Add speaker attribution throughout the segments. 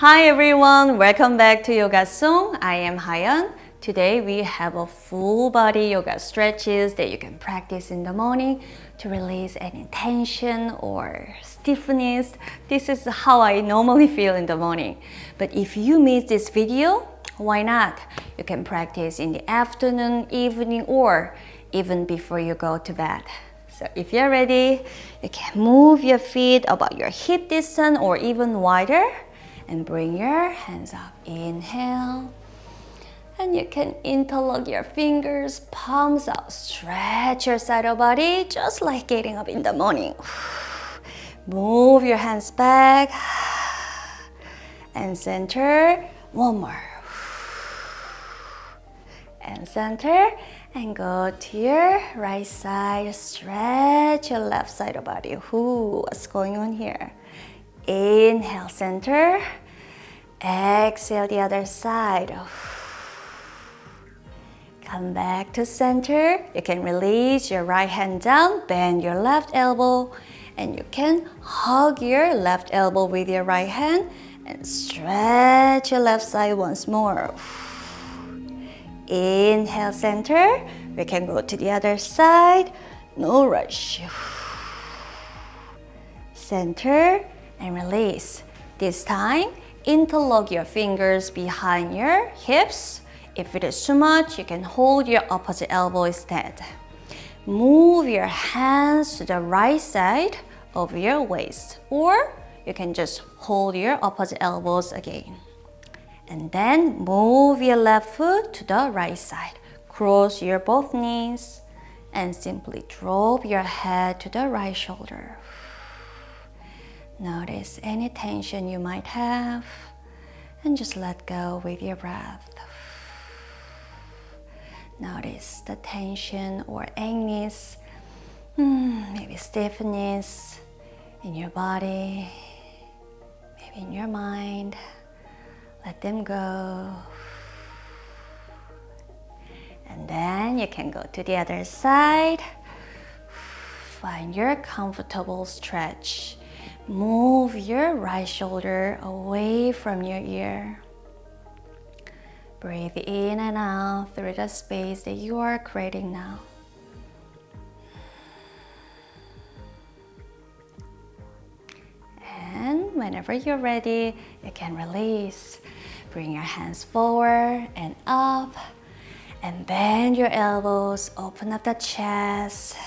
Speaker 1: Hi everyone, welcome back to Yoga Song. I am Hayan. Today we have a full body yoga stretches that you can practice in the morning to release any tension or stiffness. This is how I normally feel in the morning. But if you miss this video, why not? You can practice in the afternoon, evening, or even before you go to bed. So if you're ready, you can move your feet about your hip distance or even wider. And bring your hands up. Inhale. And you can interlock your fingers, palms out. Stretch your side of body just like getting up in the morning. Move your hands back. And center. One more. And center. And go to your right side. Stretch your left side of body. What's going on here? Inhale, center. Exhale, the other side. Come back to center. You can release your right hand down, bend your left elbow, and you can hug your left elbow with your right hand and stretch your left side once more. Inhale, center. We can go to the other side. No rush. Center. And release. This time, interlock your fingers behind your hips. If it is too much, you can hold your opposite elbow instead. Move your hands to the right side of your waist, or you can just hold your opposite elbows again. And then move your left foot to the right side. Cross your both knees and simply drop your head to the right shoulder. Notice any tension you might have and just let go with your breath. Notice the tension or anginess, maybe stiffness in your body, maybe in your mind. Let them go. And then you can go to the other side. Find your comfortable stretch. Move your right shoulder away from your ear. Breathe in and out through the space that you are creating now. And whenever you're ready, you can release. Bring your hands forward and up. And bend your elbows, open up the chest.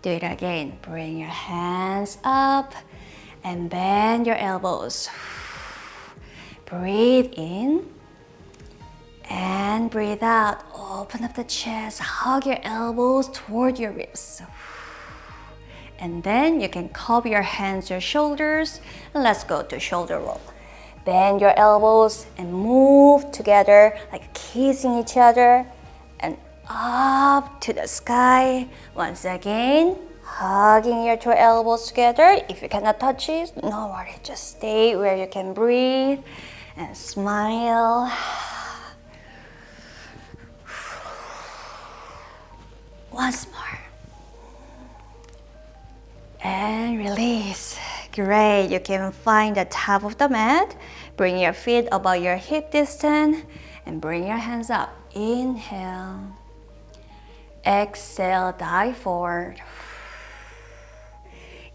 Speaker 1: Do it again. Bring your hands up. And bend your elbows. Breathe in and breathe out. Open up the chest, hug your elbows toward your ribs. And then you can cup your hands, your shoulders, and let's go to shoulder roll. Bend your elbows and move together like kissing each other and up to the sky. Once again, hugging your two elbows together. If you cannot touch it, no worry. Just stay where you can breathe and smile. Once more. And release. Great. You can find the top of the mat. Bring your feet above your hip distance and bring your hands up. Inhale. Exhale, dive forward.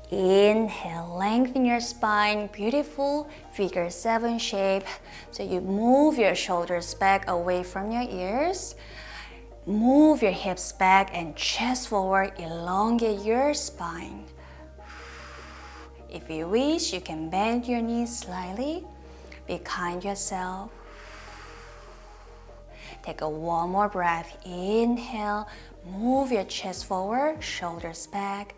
Speaker 1: Inhale, lengthen your spine, beautiful figure 7 shape. So you move your shoulders back away from your ears. Move your hips back and chest forward, elongate your spine. If you wish, you can bend your knees slightly. Be kind to yourself. Take one more breath. Inhale, move your chest forward, shoulders back.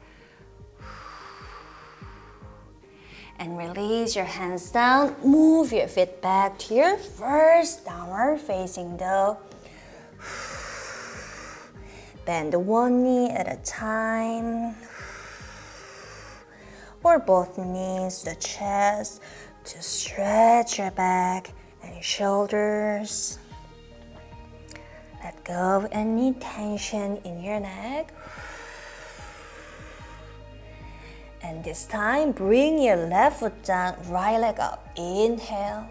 Speaker 1: And release your hands down. Move your feet back to your first downward facing dog. Bend one knee at a time. Or both knees to the chest to stretch your back and shoulders. Let go of any tension in your neck. And this time, bring your left foot down, right leg up. Inhale.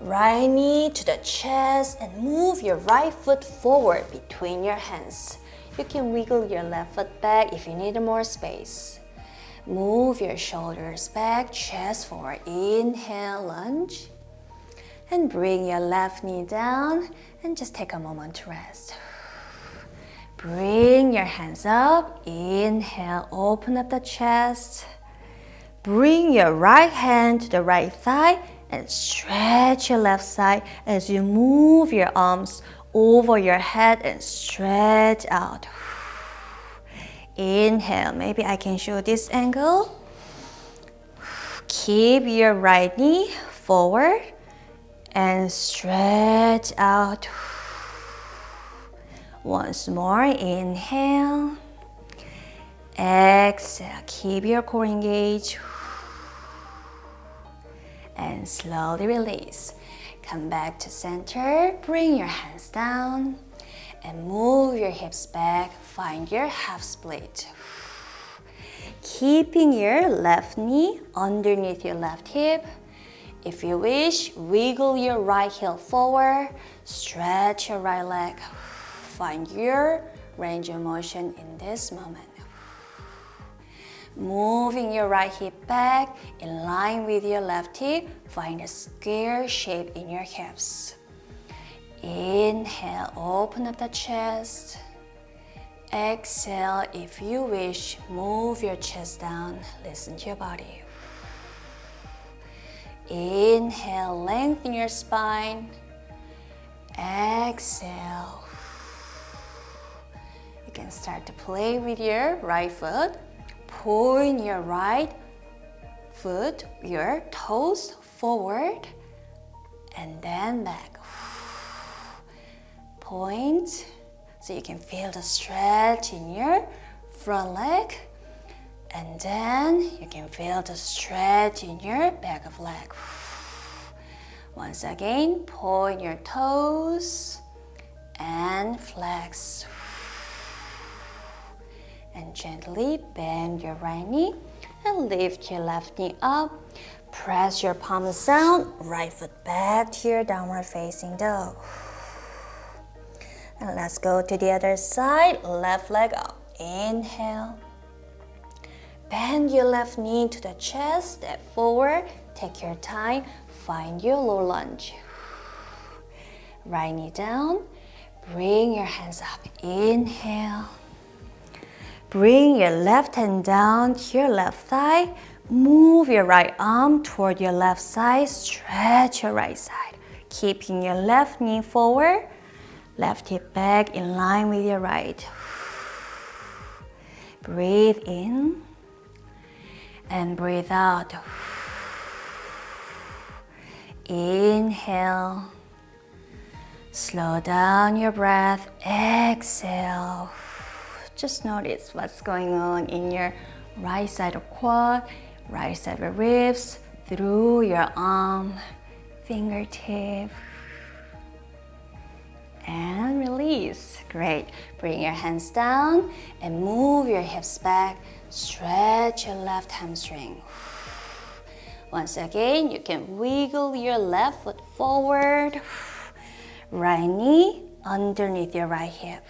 Speaker 1: Right knee to the chest and move your right foot forward between your hands. You can wiggle your left foot back if you need more space. Move your shoulders back, chest forward. Inhale, lunge. And bring your left knee down and just take a moment to rest. Bring your hands up. Inhale, open up the chest. Bring your right hand to the right thigh and stretch your left side as you move your arms over your head and stretch out. Inhale, maybe I can show this angle. Keep your right knee forward and stretch out. Once more, inhale. Exhale, keep your core engaged. And slowly release. Come back to center, bring your hands down and move your hips back. Find your half split. Keeping your left knee underneath your left hip. If you wish, wiggle your right heel forward, stretch your right leg. Find your range of motion in this moment. Moving your right hip back in line with your left hip. Find a square shape in your hips. Inhale, open up the chest. Exhale, if you wish, move your chest down. Listen to your body. Inhale, lengthen your spine. Exhale. You can start to play with your right foot. Point your right foot, your toes forward and then back. Point so you can feel the stretch in your front leg. And then you can feel the stretch in your back of leg. Once again, point your toes and flex. And gently bend your right knee and lift your left knee up. Press your palms down, right foot back to your downward facing dog. And let's go to the other side, left leg up. Inhale. Bend your left knee to the chest, step forward, take your time, find your low lunge. Right knee down, bring your hands up. Inhale. Bring your left hand down to your left thigh. Move your right arm toward your left side. Stretch your right side. Keeping your left knee forward. Left hip back in line with your right. Breathe in and breathe out. Inhale. Slow down your breath. Exhale. Just notice what's going on in your right side of quad, right side of ribs, through your arm, fingertip. And release. Great. Bring your hands down and move your hips back. Stretch your left hamstring. Once again, you can wiggle your left foot forward. Right knee underneath your right hip.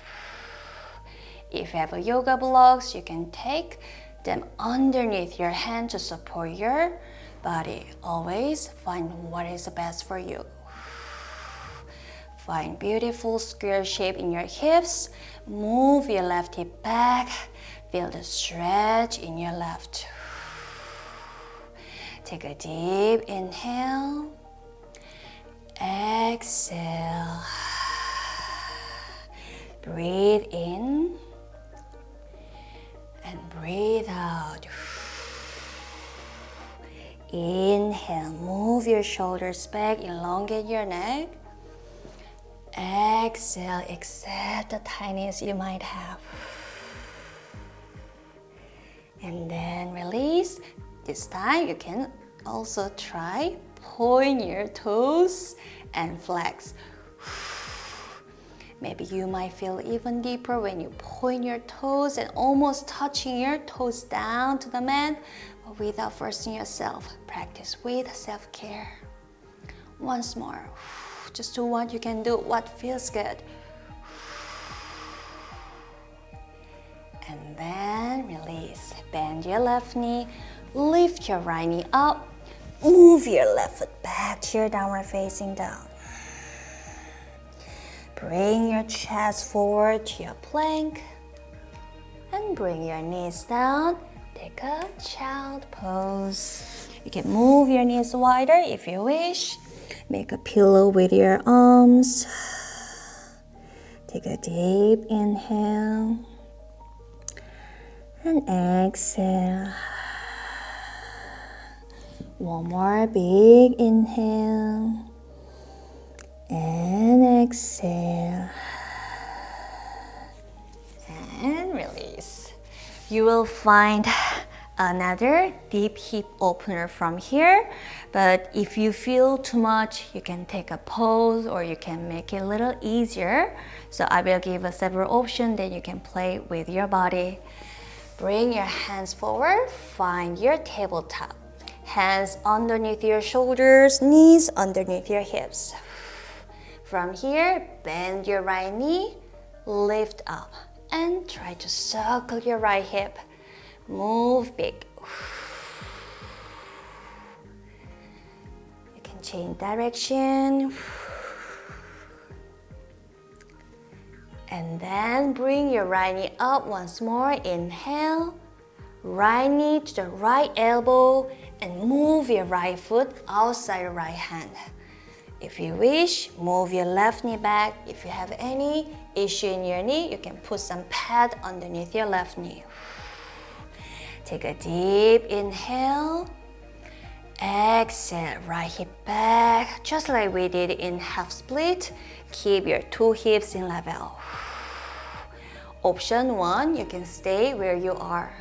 Speaker 1: If you have a yoga blocks, you can take them underneath your hand to support your body. Always find what is the best for you. Find beautiful square shape in your hips. Move your left hip back. Feel the stretch in your left. Take a deep inhale. Exhale. Breathe in. And breathe out. Inhale, move your shoulders back, elongate your neck. Exhale, accept the tightness you might have. And then release. This time you can also try point your toes and flex. Maybe you might feel even deeper when you point your toes and almost touching your toes down to the mat, but without forcing yourself. Practice with self-care. Once more. Just do what you can do, what feels good. And then release. Bend your left knee, lift your right knee up, move your left foot back to your downward facing dog. Bring your chest forward to your plank and bring your knees down. Take a child pose. You can move your knees wider if you wish. Make a pillow with your arms. Take a deep inhale and exhale. One more big inhale and exhale. And release. You will find another deep hip opener from here, but if you feel too much, you can take a pause or you can make it a little easier. So I will give several options that you can play with your body. Bring your hands forward, find your tabletop. Hands underneath your shoulders, knees underneath your hips. From here, bend your right knee, lift up, and try to circle your right hip. Move big. You can change direction. And then bring your right knee up once more. Inhale. Right knee to the right elbow and move your right foot outside your right hand. If you wish, move your left knee back. If you have any issue in your knee, you can put some pad underneath your left knee. Take a deep inhale. Exhale, right hip back, just like we did in half split. Keep your two hips in level. Option 1, you can stay where you are.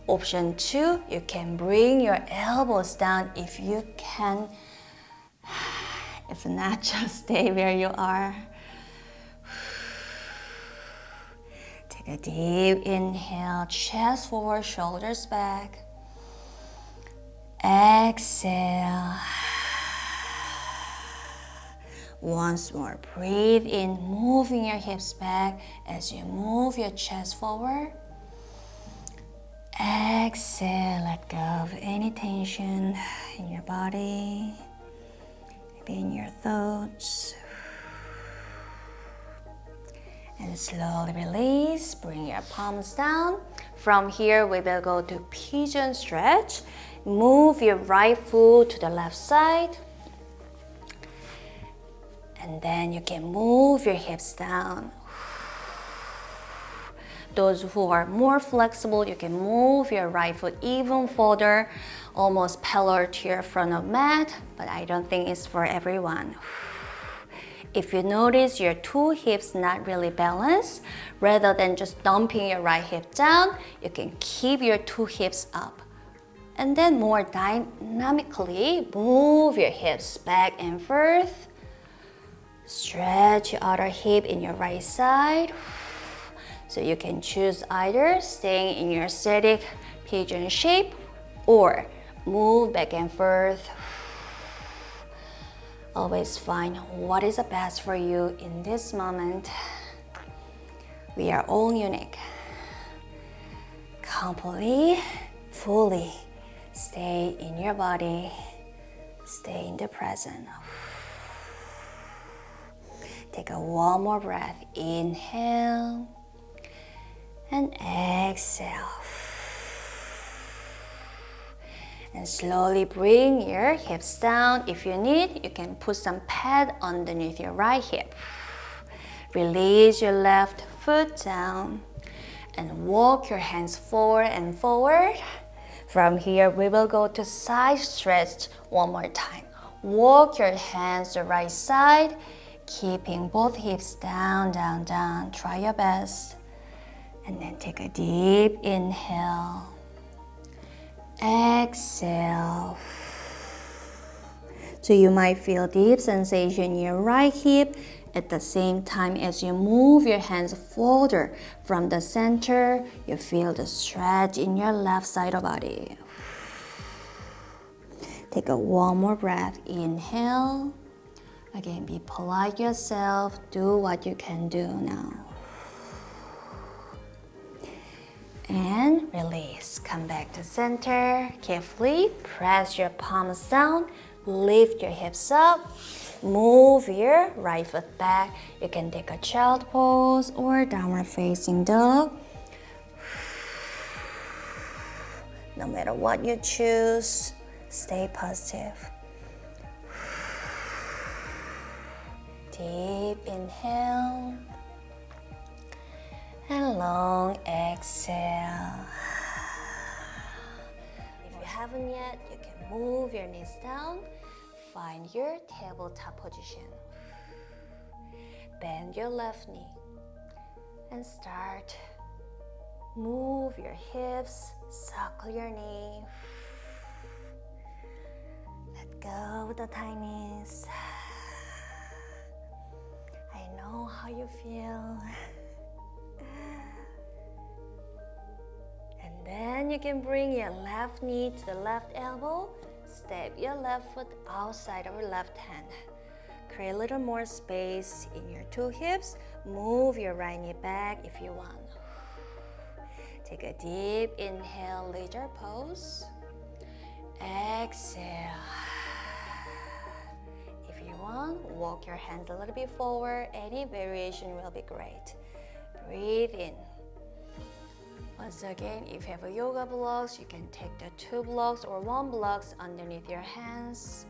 Speaker 1: Option 2, you can bring your elbows down if you can. If not, just stay where you are. Take a deep inhale, chest forward, shoulders back. Exhale. Once more, breathe in, moving your hips back as you move your chest forward. Exhale, let go of any tension in your body, maybe in your thoughts. And slowly release, bring your palms down. From here, we will go to pigeon stretch. Move your right foot to the left side. And then you can move your hips down. Those who are more flexible, you can move your right foot even further, almost parallel to your front of mat, but I don't think it's for everyone. If you notice your two hips not really balanced, rather than just dumping your right hip down, you can keep your two hips up. And then more dynamically, move your hips back and forth. Stretch your other hip in your right side. So you can choose either staying in your static pigeon shape or move back and forth. Always find what is the best for you in this moment. We are all unique. Completely, fully stay in your body. Stay in the present. Take one more breath. Inhale and exhale. And slowly bring your hips down. If you need, you can put some pad underneath your right hip. Release your left foot down and walk your hands forward and forward. From here, we will go to side stretch one more time. Walk your hands to the right side, keeping both hips down, down, down. Try your best. And then take a deep inhale. Exhale. So you might feel deep sensation in your right hip at the same time as you move your hands further from the center. You feel the stretch in your left side of the body. Take a one more breath. Inhale. Again, be polite yourself. Do what you can do now. And release. Come back to center. Carefully press your palms down. Lift your hips up. Move your right foot back. You can take a child pose or downward facing dog. No matter what you choose, stay positive. Deep inhale and long exhale. If you haven't yet, you can move your knees down. Find your tabletop position. Bend your left knee and start. Move your hips, suckle your knee. Let go of the tightness. I know how you feel. And then you can bring your left knee to the left elbow. Step your left foot outside of your left hand. Create a little more space in your two hips. Move your right knee back if you want. Take a deep inhale, leisure pose. Exhale. If you want, walk your hands a little bit forward. Any variation will be great. Breathe in. Once again, if you have a yoga blocks, you can take the 2 blocks or 1 blocks underneath your hands.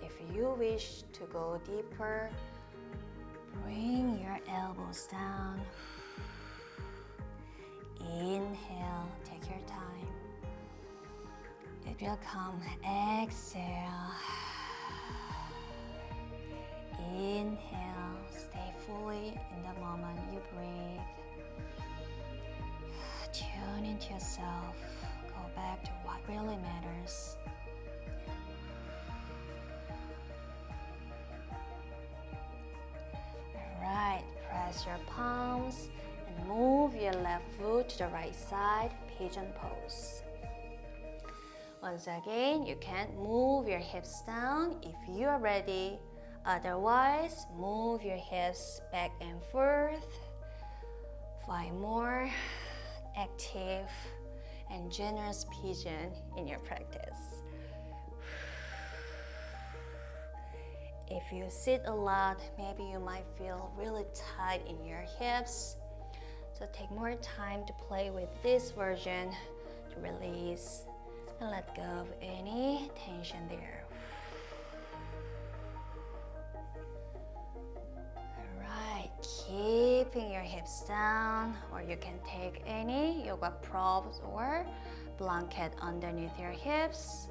Speaker 1: If you wish to go deeper, bring your elbows down. Inhale, take your time. It will come. Exhale. Inhale, stay fully in the moment you breathe. Tune into yourself. Go back to what really matters. Alright, press your palms and move your left foot to the right side, pigeon pose. Once again, you can move your hips down if you are ready. Otherwise, move your hips back and forth. Find more active and generous pigeon in your practice. If you sit a lot, maybe you might feel really tight in your hips. So take more time to play with this version to release and let go of any tension there. Alright, keeping your hips down, or you can take any yoga props or blanket underneath your hips.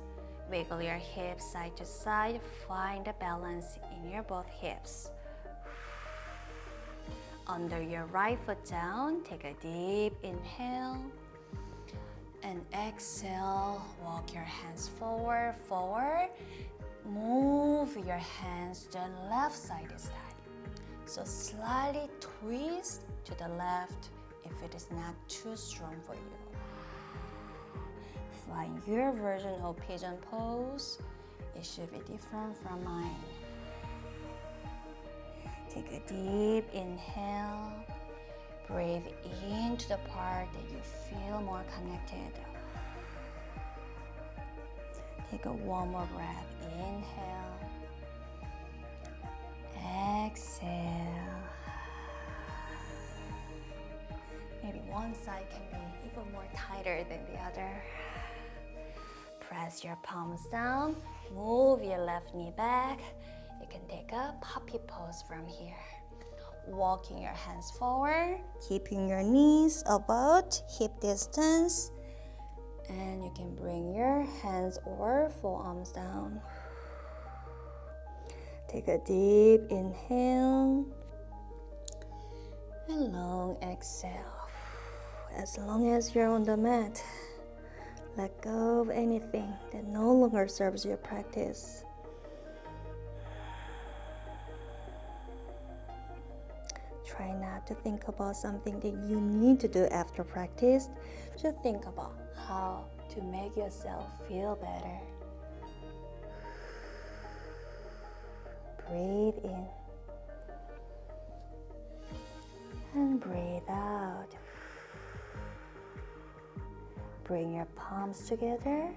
Speaker 1: Wiggle your hips side to side. Find the balance in your both hips. Under your right foot down, take a deep inhale. And exhale, walk your hands forward, forward. Move your hands to the left side this time. So slightly twist to the left if it is not too strong for you. Find your version of pigeon pose. It should be different from mine. Take a deep inhale. Breathe into the part that you feel more connected. Take a one more breath. Inhale. Exhale. Maybe one side can be even more tighter than the other. Press your palms down. Move your left knee back. You can take a puppy pose from here. Walking your hands forward, keeping your knees about hip distance, and you can bring your hands or forearms down. Take a deep inhale and long exhale. As long as you're on the mat, let go of anything that no longer serves your practice. Try not to think about something that you need to do after practice. Just think about how to make yourself feel better. Breathe in and breathe out. Bring your palms together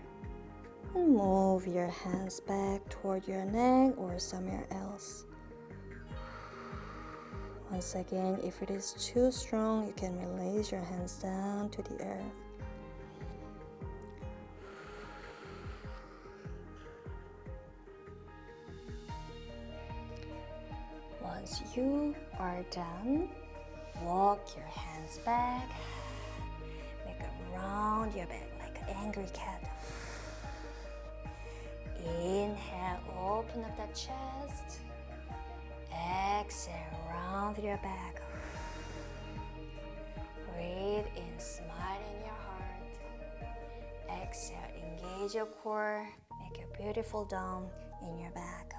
Speaker 1: and move your hands back toward your neck or somewhere else. Once again, if it is too strong, you can release your hands down to the earth. Once you are done, walk your hands back. Make a round your back like an angry cat. Inhale, open up the chest. Exhale, round your back. Breathe in, smile in your heart. Exhale, engage your core. Make a beautiful dome in your back.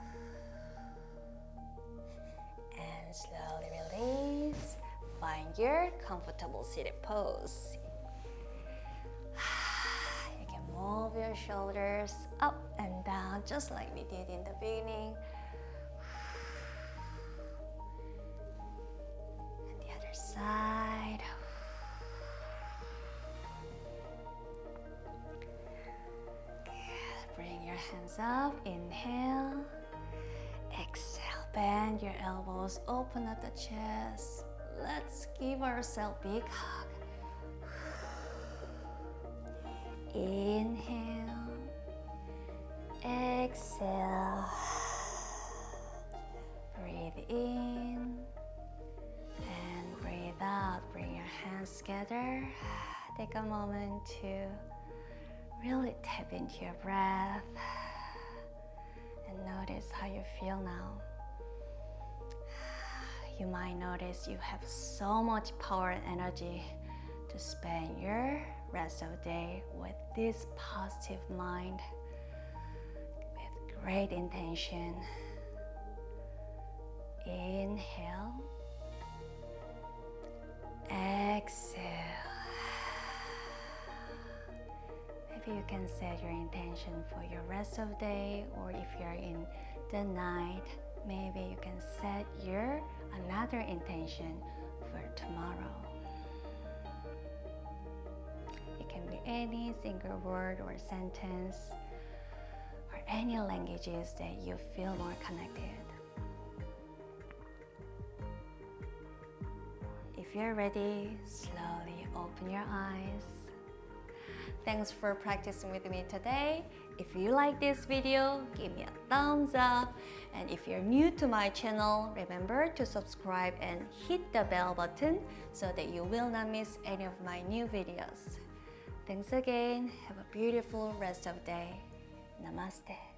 Speaker 1: And slowly release. Find your comfortable seated pose. You can move your shoulders up and down just like we did in the beginning. And the other side. Good. Bring your hands up. Inhale. Exhale. Bend your elbows. Open up the chest. Let's give ourselves a big hug. Inhale, exhale, breathe in and breathe out. Bring your hands together. Take a moment to really tap into your breath and notice how you feel now. You might notice you have so much power and energy to spend your rest of the day with this positive mind, with great intention. Inhale, exhale. Maybe you can set your intention for your rest of the day, or if you're in the night, maybe you can set your another intention for tomorrow. It can be any single word or sentence or any languages that you feel more connected. If you're ready, slowly open your eyes. Thanks for practicing with me today. If you like this video, give me a thumbs up. And if you're new to my channel, remember to subscribe and hit the bell button so that you will not miss any of my new videos. Thanks again. Have a beautiful rest of the day. Namaste.